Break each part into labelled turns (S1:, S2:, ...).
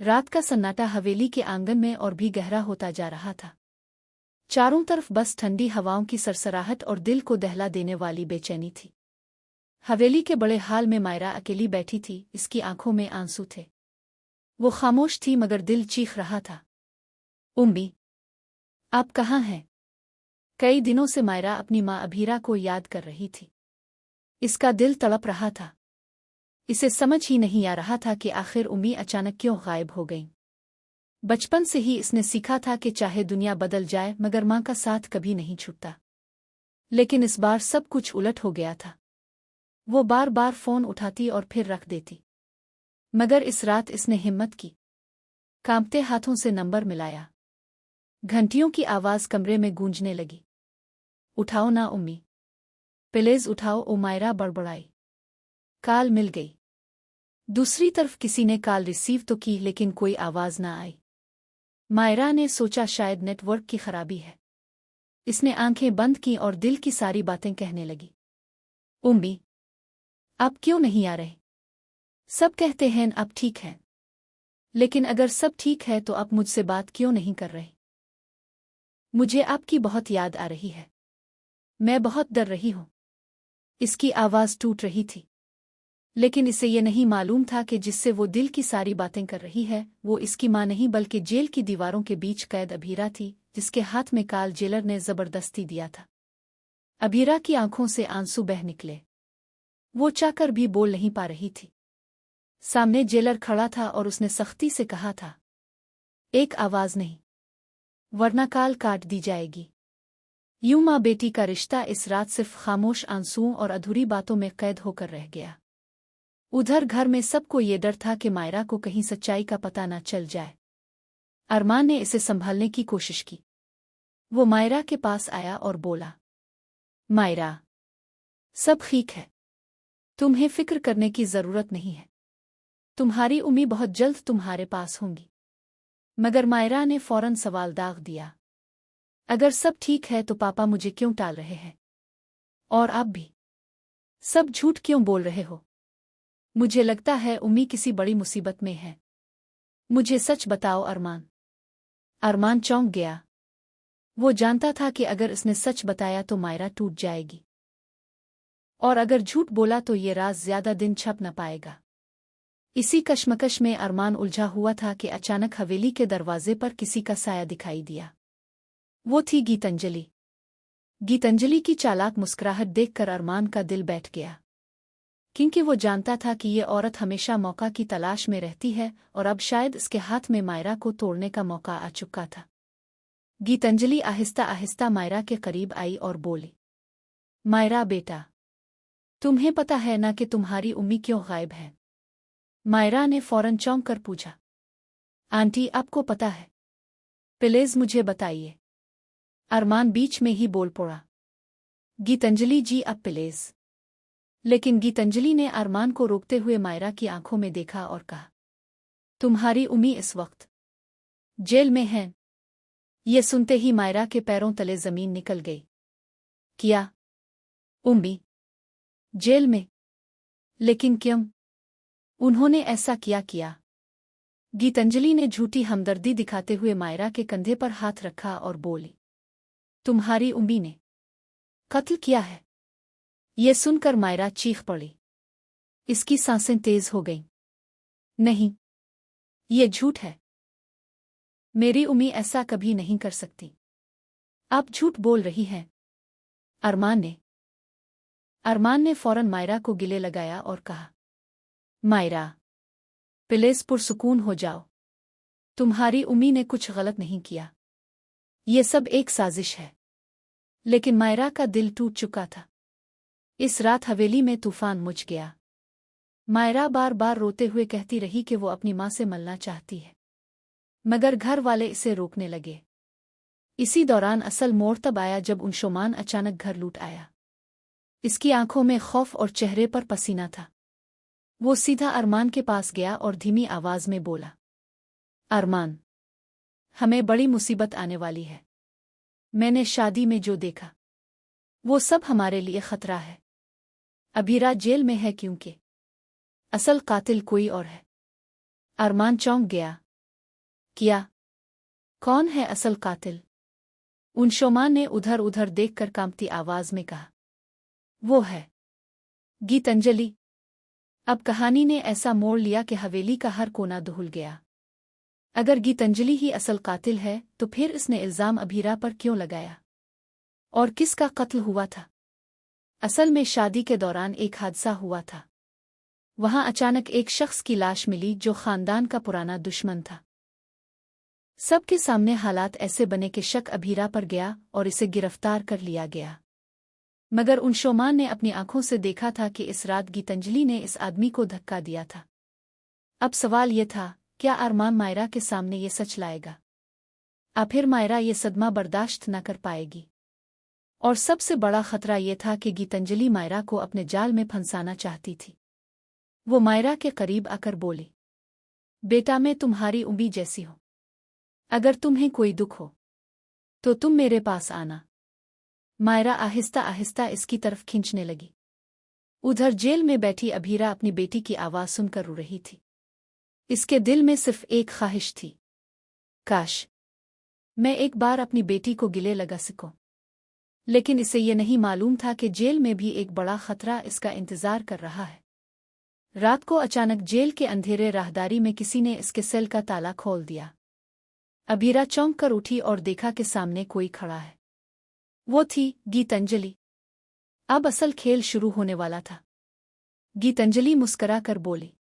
S1: रात का सन्नाटा हवेली के आंगन में और भी गहरा होता जा रहा था। चारों तरफ बस ठंडी हवाओं की सरसराहट और दिल को दहला देने वाली बेचैनी थी। हवेली के बड़े हाल में मायरा अकेली बैठी थी, इसकी आंखों में आंसू थे। वो खामोश थी मगर दिल चीख रहा था। उम्मी, आप कहाँ हैं? कई दिनों से मायरा अपनी माँ अभीरा को याद कर रही थी। इसका दिल तड़प रहा था। इसे समझ ही नहीं आ रहा था कि आखिर उम्मी अचानक क्यों गायब हो गई। बचपन से ही इसने सीखा था कि चाहे दुनिया बदल जाए मगर माँ का साथ कभी नहीं छूटता। लेकिन इस बार सब कुछ उलट हो गया था। वो बार बार फोन उठाती और फिर रख देती, मगर इस रात इसने हिम्मत की। कांपते हाथों से नंबर मिलाया। घंटियों की आवाज कमरे में गूंजने लगी। उठाओ ना उम्मी, प्लीज उठाओ, ओ मायरा बड़बड़ाई। कॉल मिल गई। दूसरी तरफ किसी ने कॉल रिसीव तो की लेकिन कोई आवाज ना आई। मायरा ने सोचा शायद नेटवर्क की खराबी है। इसने आंखें बंद की और दिल की सारी बातें कहने लगी। उम्मी, आप क्यों नहीं आ रहे? सब कहते हैं आप ठीक हैं, लेकिन अगर सब ठीक है तो आप मुझसे बात क्यों नहीं कर रहे? मुझे आपकी बहुत याद आ रही है। मैं बहुत डर रही हूं। इसकी आवाज टूट रही थी, लेकिन इसे ये नहीं मालूम था कि जिससे वो दिल की सारी बातें कर रही है वो इसकी माँ नहीं बल्कि जेल की दीवारों के बीच कैद अभीरा थी, जिसके हाथ में काल जेलर ने जबरदस्ती दिया था। अभीरा की आंखों से आंसू बह निकले। वो चाहकर भी बोल नहीं पा रही थी। सामने जेलर खड़ा था और उसने सख्ती से कहा था, एक आवाज नहीं, वरना काल काट दी जाएगी। यूं माँ बेटी का रिश्ता इस रात सिर्फ खामोश आंसुओं और अधूरी बातों में कैद होकर रह गया। उधर घर में सबको ये डर था कि मायरा को कहीं सच्चाई का पता न चल जाए। अरमान ने इसे संभालने की कोशिश की। वो मायरा के पास आया और बोला, मायरा, सब ठीक है, तुम्हें फिक्र करने की जरूरत नहीं है। तुम्हारी उम्मी बहुत जल्द तुम्हारे पास होंगी। मगर मायरा ने फौरन सवाल दाग दिया, अगर सब ठीक है तो पापा मुझे क्यों टाल रहे हैं? और आप भी सब झूठ क्यों बोल रहे हो? मुझे लगता है उम्मी किसी बड़ी मुसीबत में है। मुझे सच बताओ अरमान। अरमान चौंक गया। वो जानता था कि अगर इसने सच बताया तो मायरा टूट जाएगी, और अगर झूठ बोला तो ये राज ज्यादा दिन छप न पाएगा। इसी कश्मकश में अरमान उलझा हुआ था कि अचानक हवेली के दरवाजे पर किसी का साया दिखाई दिया। वो थी गीतांजलि। गीतांजलि की चालाक मुस्कुराहट देखकर अरमान का दिल बैठ गया, क्योंकि वो जानता था कि ये औरत हमेशा मौका की तलाश में रहती है और अब शायद इसके हाथ में मायरा को तोड़ने का मौका आ चुका था। गीतांजलि आहिस्ता आहिस्ता मायरा के करीब आई और बोली, मायरा बेटा, तुम्हें पता है ना कि तुम्हारी उम्मी क्यों गायब है? मायरा ने फौरन चौंक कर पूछा, आंटी आपको पता है? प्लीज मुझे बताइए। अरमान बीच में ही बोल पड़ा, गीतांजलि जी अब प्लीज। लेकिन गीतांजलि ने अरमान को रोकते हुए मायरा की आंखों में देखा और कहा, तुम्हारी उम्मी इस वक्त जेल में है। ये सुनते ही मायरा के पैरों तले जमीन निकल गई। क्या? उम्मी जेल में? लेकिन क्यों? उन्होंने ऐसा किया? गीतांजलि ने झूठी हमदर्दी दिखाते हुए मायरा के कंधे पर हाथ रखा और बोली, तुम्हारी उम्मी ने कत्ल किया है। ये सुनकर मायरा चीख पड़ी। इसकी सांसें तेज हो गईं। नहीं, ये झूठ है। मेरी उम्मी ऐसा कभी नहीं कर सकती। आप झूठ बोल रही हैं। अरमान ने फौरन मायरा को गिले लगाया और कहा, मायरा प्लीज पुरसुकून हो जाओ। तुम्हारी उम्मी ने कुछ गलत नहीं किया। ये सब एक साजिश है। लेकिन मायरा का दिल टूट चुका था। इस रात हवेली में तूफान मच गया। मायरा बार बार रोते हुए कहती रही कि वो अपनी माँ से मिलना चाहती है, मगर घर वाले इसे रोकने लगे। इसी दौरान असल मोड़ तब आया जब अंशुमान अचानक घर लूट आया। इसकी आंखों में खौफ और चेहरे पर पसीना था। वो सीधा अरमान के पास गया और धीमी आवाज में बोला, अरमान, हमें बड़ी मुसीबत आने वाली है। मैंने शादी में जो देखा वो सब हमारे लिए खतरा है। अभीरा जेल में है क्योंकि असल कातिल कोई और है। अरमान चौंक गया। किया। कौन है असल कातिल? उनशोमान ने उधर उधर देखकर कांपती आवाज में कहा। वो है गीतांजलि। अब कहानी ने ऐसा मोड़ लिया कि हवेली का हर कोना दहुल गया। अगर गीतांजलि ही असल कातिल है तो फिर इसने इल्जाम अभीरा पर क्यों लगाया? और किसका कत्ल हुआ था? असल में शादी के दौरान एक हादसा हुआ था। वहां अचानक एक शख्स की लाश मिली जो खानदान का पुराना दुश्मन था। सबके सामने हालात ऐसे बने कि शक अभीरा पर गया और इसे गिरफ्तार कर लिया गया। मगर उनशोमान ने अपनी आंखों से देखा था कि इस रात गीतांजलि ने इस आदमी को धक्का दिया था। अब सवाल ये था, क्या अरमान मायरा के सामने ये सच लाएगा? आखिर मायरा ये सदमा बर्दाश्त न कर पाएगी। और सबसे बड़ा खतरा ये था कि गीतांजलि मायरा को अपने जाल में फंसाना चाहती थी। वो मायरा के करीब आकर बोली, बेटा मैं तुम्हारी उम्मीद जैसी हूं। अगर तुम्हें कोई दुख हो तो तुम मेरे पास आना। मायरा आहिस्ता आहिस्ता इसकी तरफ खींचने लगी। उधर जेल में बैठी अभीरा अपनी बेटी की आवाज सुनकर रो रही थी। इसके दिल में सिर्फ एक ख्वाहिश थी, काश मैं एक बार अपनी बेटी को गिले लगा सकूं। लेकिन इसे ये नहीं मालूम था कि जेल में भी एक बड़ा खतरा इसका इंतजार कर रहा है। रात को अचानक जेल के अंधेरे राहदारी में किसी ने इसके सेल का ताला खोल दिया। अभीरा चौंक कर उठी और देखा कि सामने कोई खड़ा है। वो थी गीतांजलि। अब असल खेल शुरू होने वाला था। गीतांजलि मुस्करा कर बोली,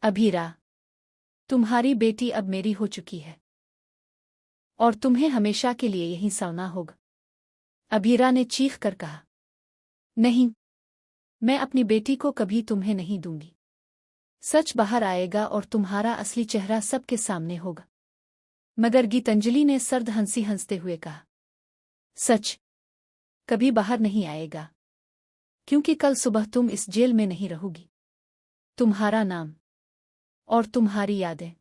S1: अभीरा तुम्हारी बेटी अब मेरी हो चुकी है और तुम्हें हमेशा के लिए यहीं सोना होगा। अभीरा ने चीख कर कहा, नहीं, मैं अपनी बेटी को कभी तुम्हें नहीं दूंगी। सच बाहर आएगा और तुम्हारा असली चेहरा सबके सामने होगा। मगर गीतांजलि ने सर्द हंसी हंसते हुए कहा, सच कभी बाहर नहीं आएगा, क्योंकि कल सुबह तुम इस जेल में नहीं रहोगी। तुम्हारा नाम और तुम्हारी यादें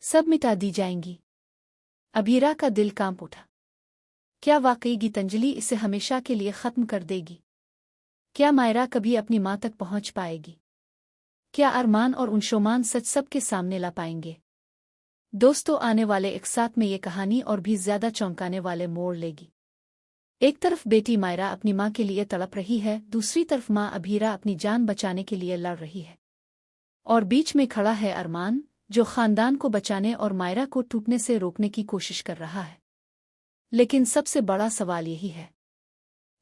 S1: सब मिटा दी जाएंगी। अभीरा का दिल कांप उठा। क्या वाकई गीतांजलि इसे हमेशा के लिए खत्म कर देगी? क्या मायरा कभी अपनी मां तक पहुंच पाएगी? क्या अरमान और उनशोमान सच सबके सामने ला पाएंगे? दोस्तों, आने वाले एक साथ में ये कहानी और भी ज्यादा चौंकाने वाले मोड़ लेगी। एक तरफ बेटी मायरा अपनी मां के लिए तड़प रही है, दूसरी तरफ मां अभीरा अपनी जान बचाने के लिए लड़ रही है। और बीच में खड़ा है अरमान, जो खानदान को बचाने और मायरा को टूटने से रोकने की कोशिश कर रहा है। लेकिन सबसे बड़ा सवाल यही है,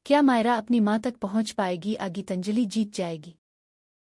S1: क्या मायरा अपनी मां तक पहुंच पाएगी या गीतांजलि जीत जाएगी?